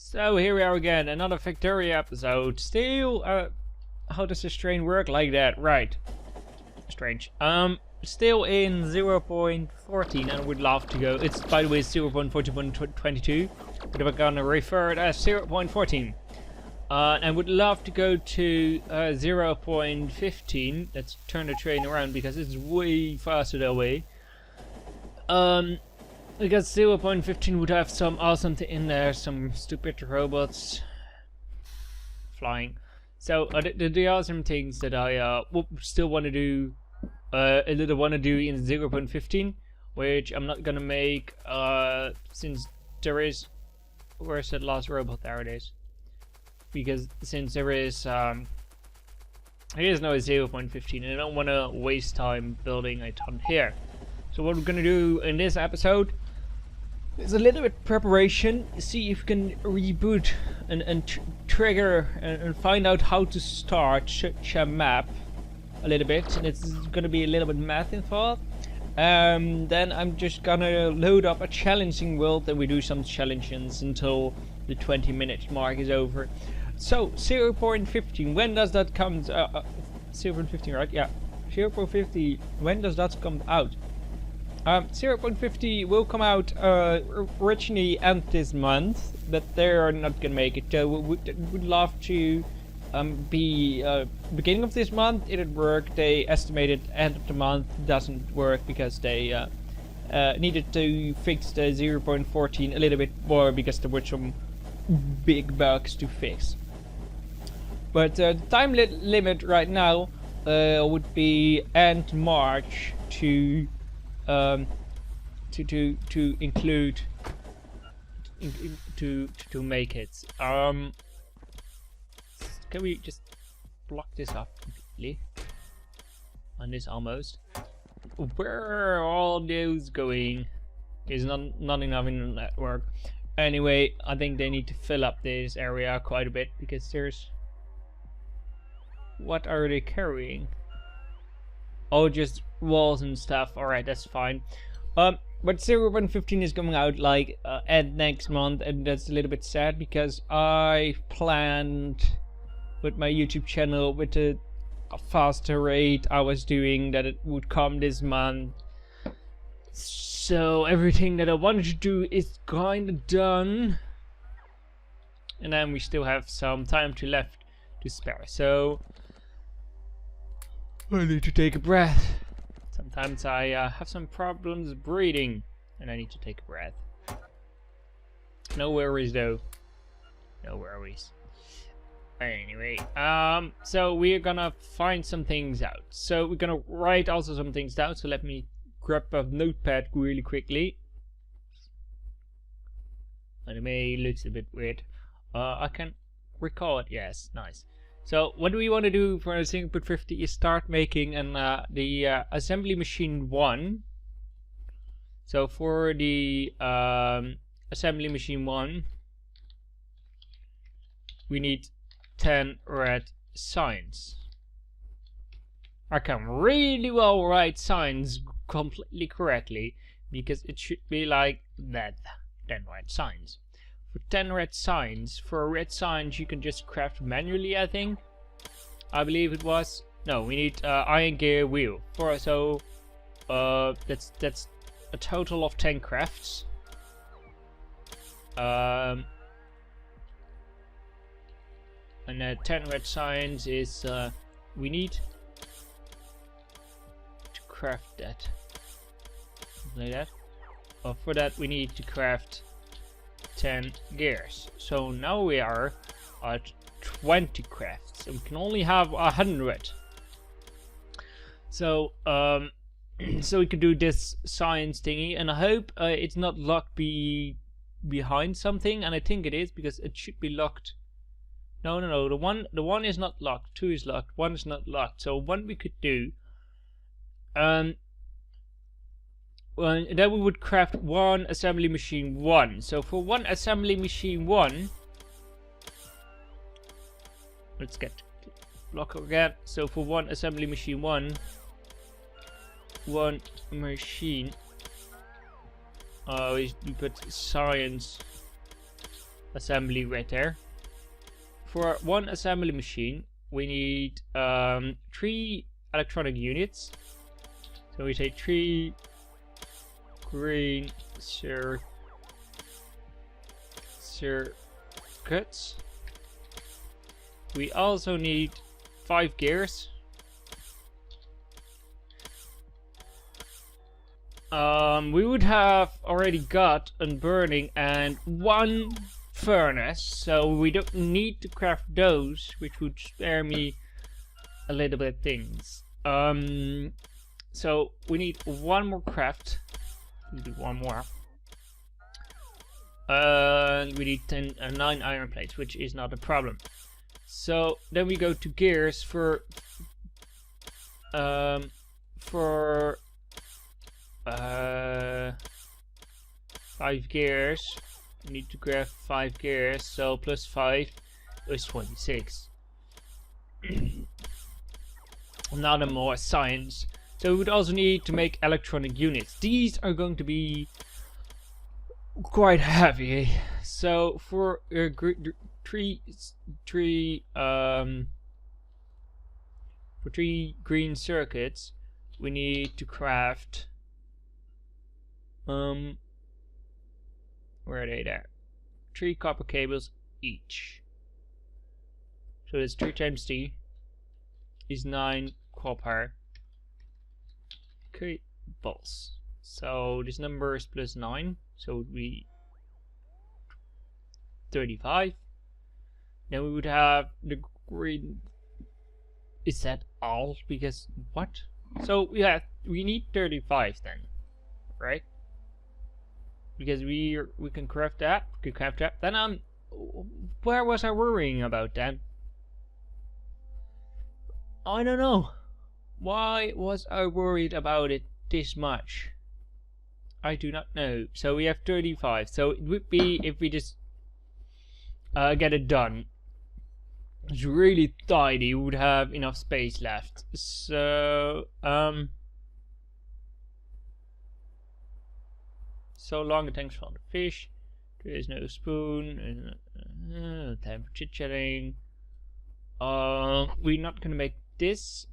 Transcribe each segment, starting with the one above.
So here we are again, another Factorio episode. Still, how does this train work like that? Right. Strange. Still in 0.14 and would love to go. It's, by the way, 0.4122, but we're gonna refer it as 0.14. And would love to go to 0.15. Let's turn the train around because it's way faster that way. Because 0.15 would have some awesome thing in there, some stupid robots flying. So the awesome things that I still want to do, a little want to do in 0.15, which I'm not gonna make since there is, where's that last robot? There it is. Because since there is no 0.15, and I don't want to waste time building a ton here. So what we're gonna do in this episode is a little bit preparation, see if we can reboot and trigger and find out how to start such a map a little bit, and it's gonna be a little bit math involved. Then I'm just gonna load up a challenging world and we do some challenges until the 20-minute mark is over. So 0.15, when does that come? 0.15, right? Yeah, 0.50. When does that come out? 0.50 will come out originally end this month, but they're not gonna make it. So we would love to be beginning of this month. It'd work. They estimated end of the month doesn't work because they needed to fix the 0.14 a little bit more because there were some big bugs to fix. But the time limit right now would be end March to include to make it. Can we just block this up completely? On this almost. Where are all those going? There's not enough in the network. Anyway, I think they need to fill up this area quite a bit because there's. What are they carrying? Oh, just walls and stuff. Alright, that's fine. But 0.15 is coming out like end next month, and that's a little bit sad because I planned with my YouTube channel with a faster rate I was doing that it would come this month. So everything that I wanted to do is kinda done. And then we still have some time left to spare. So I need to take a breath. Sometimes I have some problems breathing and I need to take a breath. No worries though. No worries. Anyway, so we're gonna find some things out. So we're gonna write also some things down. So let me grab a notepad really quickly. And it may look a bit weird. I can recall it. Yes, nice. So what do we want to do for a 0.50 is start making the assembly machine 1. So for the assembly machine 1, we need 10 red signs. I can really well write signs completely correctly because it should be like that. 10 red signs. For 10 red signs, for red signs you can just craft manually, I think. I believe it was. No, we need iron gear wheel. So that's a total of 10 crafts. And 10 red signs is we need to craft that. Like that. For that we need to craft 10 gears. So now we are at 20 crafts and we can only have 100. So so we can do this science thingy, and I hope it's not locked behind something, and I think it is because it should be locked. No, the one is not locked. 2 is locked. 1 is not locked. So what we could do, well, then we would craft 1 assembly machine 1. So for 1 assembly machine 1, let's get block again. So for 1 assembly machine 1 machine, we put science assembly right there. For one assembly machine, we need 3 electronic units. So we say 3 green circuits. We also need 5 gears. We would have already got a burning and 1 furnace, so we don't need to craft those, which would spare me a little bit of things. So we need 1 more craft. We do 1 more. And we need 9 iron plates, which is not a problem. So then we go to gears for 5 gears. We need to grab 5 gears, so plus 5 is 26. Not a more science. So we would also need to make electronic units. These are going to be quite heavy. So for 3 green circuits, we need to craft where are they there? 3 copper cables each. So that's 3 times 3 is 9 copper cables. So this number is plus 9, so it would be 35. Then we would have the green. Is that all? Because what? So yeah, we need 35 then, right? Because we can craft that. We can craft that. Then where was I worrying about then? I don't know. Why was I worried about it this much? I do not know. So we have 35. So it would be if we just get it done. It's really tidy. We would have enough space left. So so long. Thanks for the fish. There is no spoon. Time for chit chatting. We're not gonna make this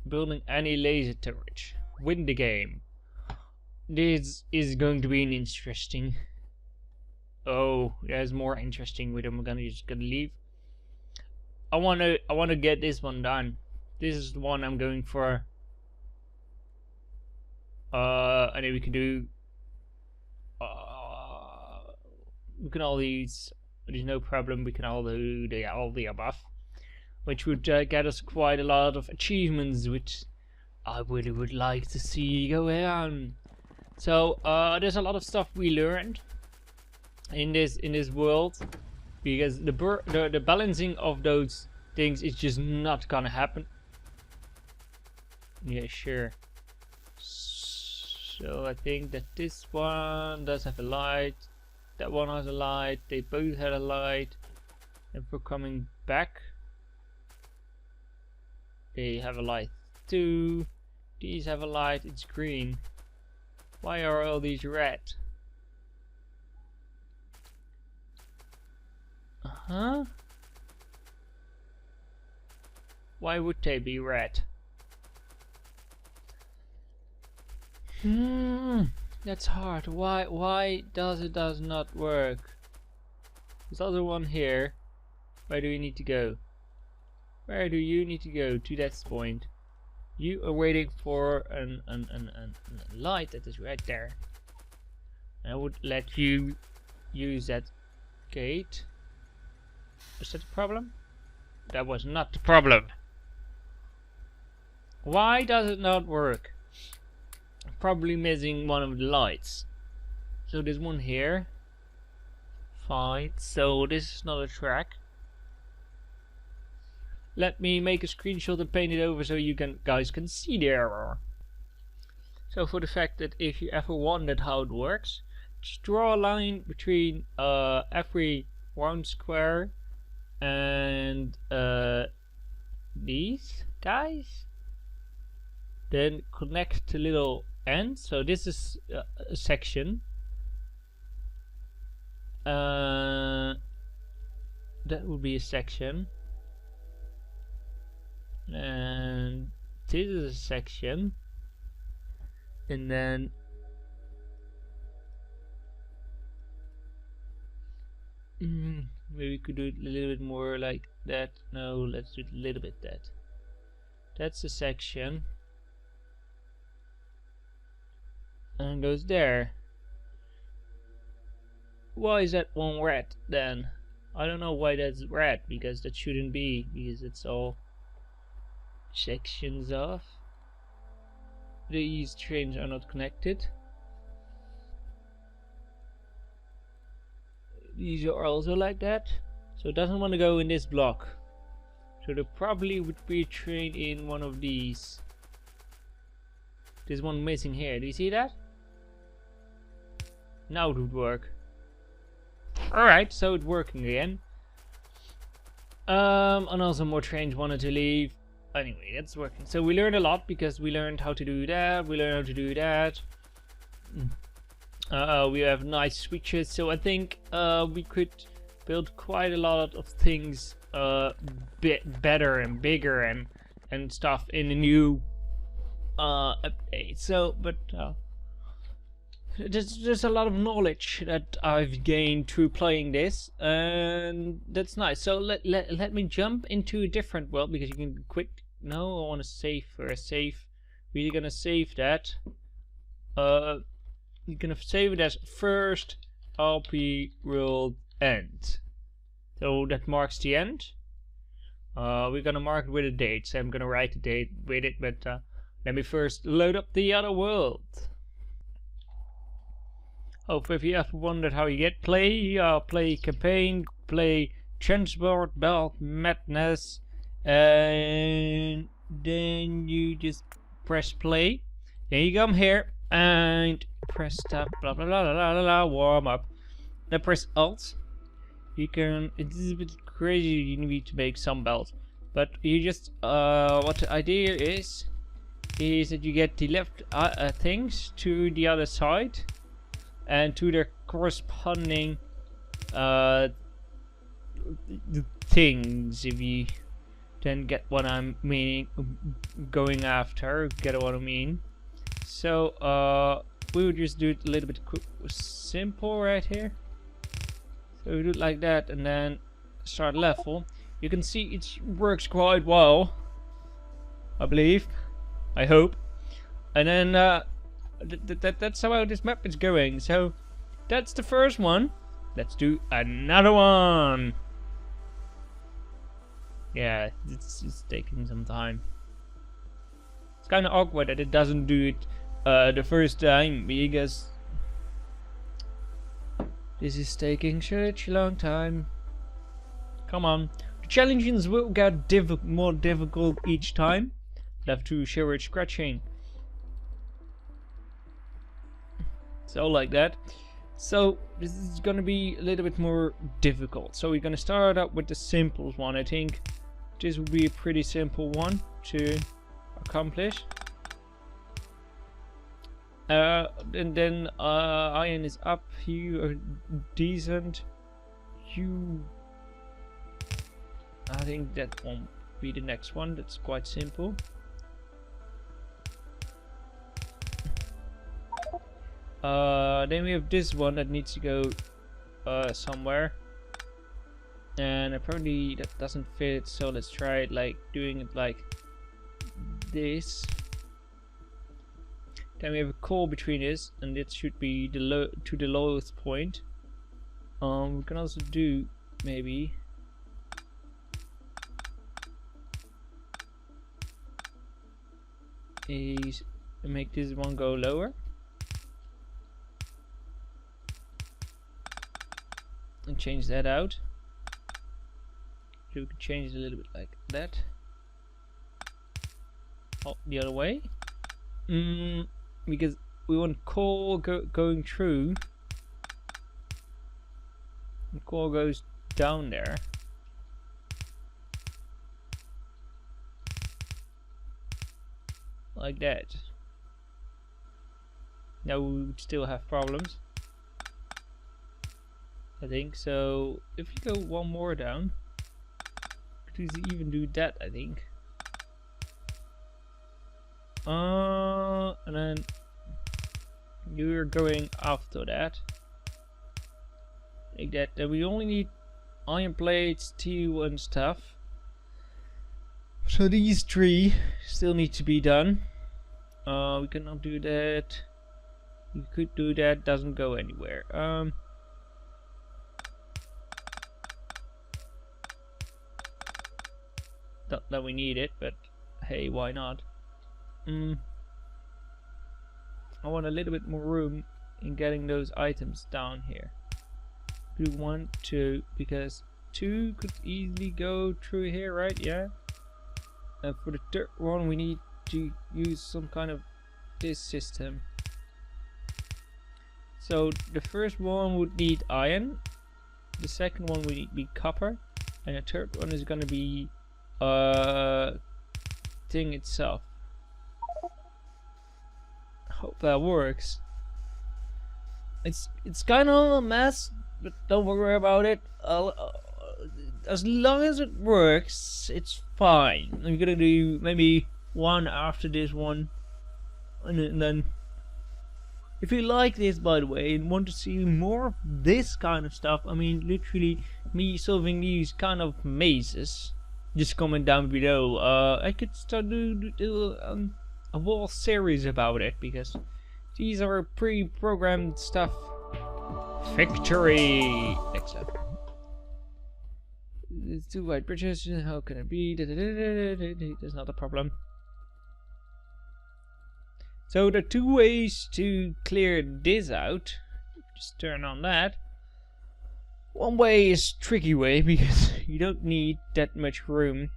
building any laser turret. Win the game. This is going to be an interesting. Oh, there's more interesting with them. We're just gonna leave. I wanna get this one done. This is the one I'm going for. And then we can do. We can all these. There's no problem. We can all do all the above, which would get us quite a lot of achievements, which I really would like to see go on. So there's a lot of stuff we learned in this world, because the balancing of those things is just not gonna happen. Yeah, sure. So I think that this one does have a light. That one has a light. They both had a light. If we're coming back, they have a light too. These have a light. It's green. Why are all these red? Why would they be red? That's hard. Why does it not work? This other one here. Where do we need to go? Where do you need to go to that point? You are waiting for a light that is right there. I would let you use that gate. Is that a problem? That was not the problem. Why does it not work? Probably missing one of the lights. So there's one here. Fine. So this is not a track. Let me make a screenshot and paint it over so you guys can see the error. So for the fact that if you ever wondered how it works, just draw a line between every round square and these guys. Then connect the little end. So this is a section. That would be a section, and this is a section, and then maybe we could do it a little bit more like that. No, let's do it a little bit that. That's a section, and goes there. Why is that one red then? I don't know why that's red, because that shouldn't be, because it's all sections off. These trains are not connected. These are also like that, so it doesn't want to go in this block. So there probably would be a train in one of these. There's one missing here, do you see that? Now it would work. Alright, so it's working again. And also more trains wanted to leave. Anyway, it's working. So we learned a lot, because we learned how to do that, we learned how to do that. We have nice switches, so I think we could build quite a lot of things better and bigger and stuff in the new update. So, but there's a lot of knowledge that I've gained through playing this, and that's nice. So let me jump into a different world, because you can quick. No, I want to save first. Save. We're gonna save that. You're gonna save it as first LP world end. So that marks the end. We're gonna mark it with a date. So I'm gonna write the date with it, but let me first load up the other world. Oh, if you ever wondered how you get play campaign, play transport belt madness, and then you just press play. Then you come here and press tab, blah blah blah blah blah blah, warm up. Then press Alt. You can. It's a bit crazy. You need to make some belts, but you just what the idea is that you get the left things to the other side, and to their corresponding things. If you then get what I'm meaning, going after, get what I mean. So we would just do it a little bit simple right here. So we do it like that, and then start level. You can see it works quite well, I believe, I hope. And then that's how this map is going. So that's the first one. Let's do another one. Yeah, it's taking some time. It's kind of awkward that it doesn't do it the first time, because this is taking such a long time. Come on. The challenges will get more difficult each time. I'll have to show it scratching. So like that. So this is gonna be a little bit more difficult. So we're gonna start out with the simplest one. I think this will be a pretty simple one to accomplish. And then iron is up. You are decent. I think that won't be the next one. That's quite simple. Then we have this one that needs to go somewhere, and apparently that doesn't fit. So let's try it like doing it like this. Then we have a core between this, and it should be the lowest point. We can also do maybe is make this one go lower, and change that out. So we can change it a little bit like that. Oh, the other way. Because we want core going through. The core goes down there. Like that. Now we would still have problems. I think. So if you go one more down, could even do that, I think. And then you're going after that. Like that. Then we only need iron plates, steel and stuff. So these 3 still need to be done. We cannot do that. You could do that, doesn't go anywhere. Not that we need it, but hey, why not? I want a little bit more room in getting those items down here. Do 1, 2, because 2 could easily go through here, right? Yeah. And for the 3rd one, we need to use some kind of this system. So the first one would need iron, the second one would be copper, and the 3rd one is gonna be thing itself. Hope that works. It's kind of a mess, but don't worry about it. As long as it works, it's fine. I'm gonna do maybe 1 after this one, and then if you like this, by the way, and want to see more of this kind of stuff, I mean literally me solving these kind of mazes, just comment down below. I could start do a whole series about it, because these are pre-programmed stuff. Factory. Next up. It's 2 white bridges. How can it be? That's not a problem. So there are 2 ways to clear this out. Just turn on that. One way is tricky way, because you don't need that much room.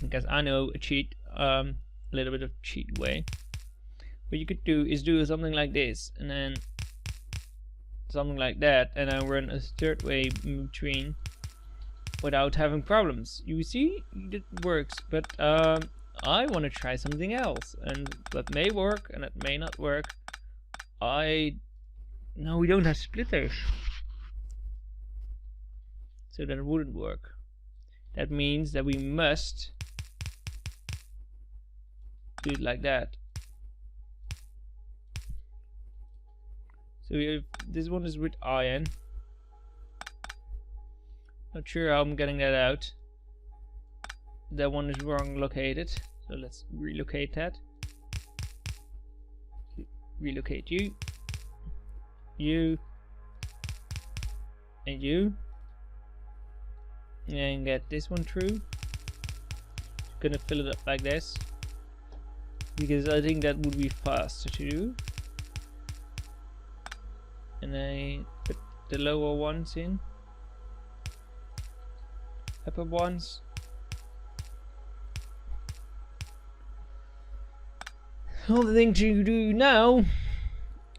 Because I know a cheat, a little bit of cheat way. What you could do is do something like this, and then something like that, and then run a 3rd way in between without having problems. You see, it works, but I want to try something else, and that may work and that may not work. No, we don't have splitters, so that wouldn't work. That means that we must do it like that. So if this one is with iron, not sure how I'm getting that out. That one is wrong located, so let's relocate that. Relocate you, you, and you, and get this one through. Gonna fill it up like this, because I think that would be faster to do. And I put the lower ones in, upper ones. All the thing to do now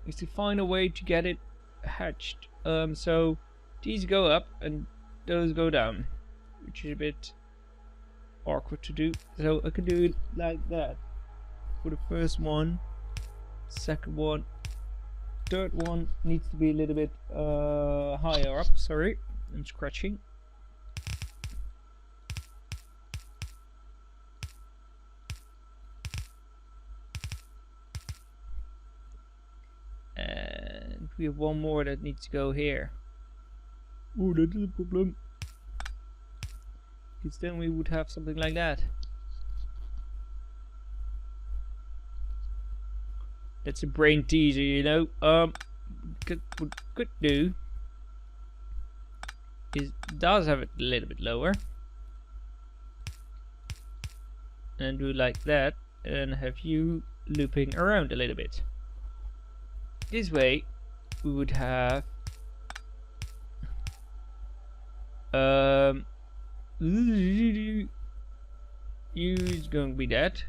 is to find a way to get it hatched. So these go up and those go down, which is a bit awkward to do. So I can do it like that for the first one, second one. 3rd one needs to be a little bit higher up. Sorry, I'm scratching. And we have one more that needs to go here. Oh, that is a problem, because then we would have something like that. That's a brain teaser, you know. What could do is does have it a little bit lower, and do like that, and have you looping around a little bit. This way, we would have you is going to be that.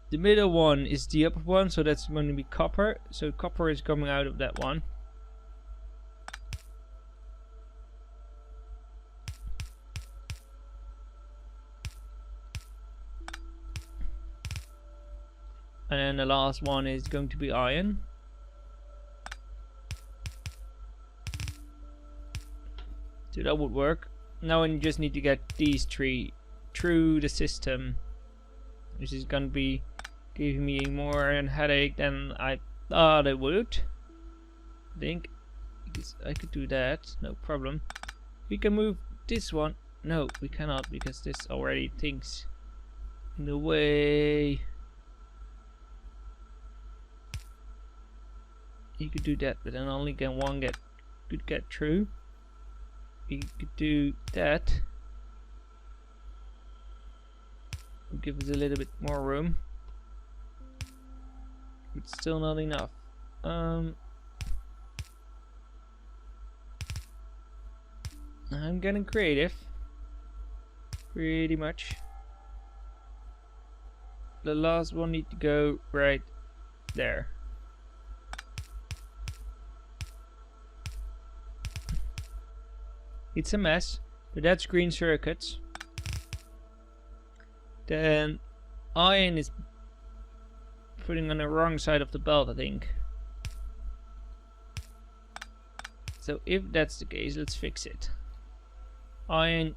The middle one is the upper one, so that's going to be copper. So copper is coming out of that one. And then the last one is going to be iron. So that would work. Now I just need to get these three through the system, which is gonna be giving me more a headache than I thought it would. I think I could do that, no problem. We can move this one. No, we cannot because this already thinks in the way. You could do that, but then only can one could get through. We could do that. It'll give us a little bit more room, but still not enough. I'm getting creative, pretty much. The last one need to go right there. It's a mess, but that's green circuits. Then iron is putting on the wrong side of the belt, I think. So if that's the case, let's fix it. Iron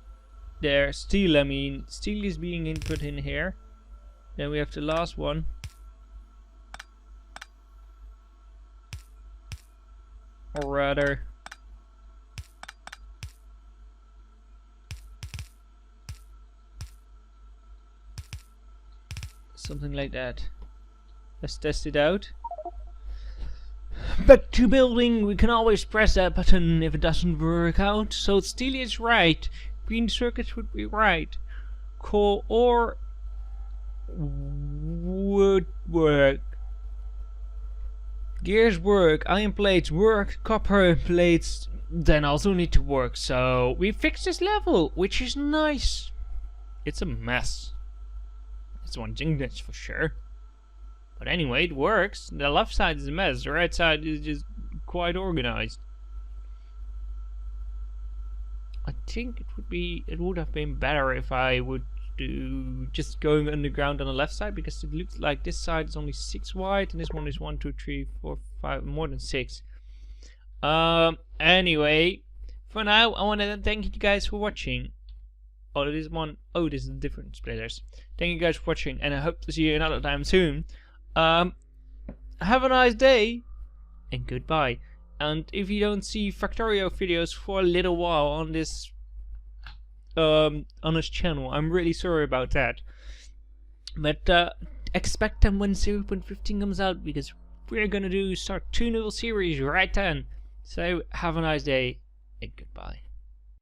there, steel, I mean, steel is being input in here. Then we have the last one. Or rather, something like that. Let's test it out. Back to building. We can always press that button if it doesn't work out. So steel is right. Green circuits would be right. Coal ore would work. Gears work. Iron plates work. Copper plates then also need to work. So we fixed this level, which is nice. It's a mess. It's one thing that's for sure. But anyway, it works. The left side is a mess. The right side is just quite organized. I think it would have been better if I would do just going underground on the left side, because it looks like this side is only 6 wide and this one is 1, 2, 3, 4, 5, more than 6. Anyway, for now I want to thank you guys for watching. Oh, this is one. Oh, this is different splitters. Thank you guys for watching, and I hope to see you another time soon. Have a nice day, and goodbye. And if you don't see Factorio videos for a little while on this channel, I'm really sorry about that. But expect them when 0.15 comes out, because we're gonna start 2 new series right then. So have a nice day, and goodbye.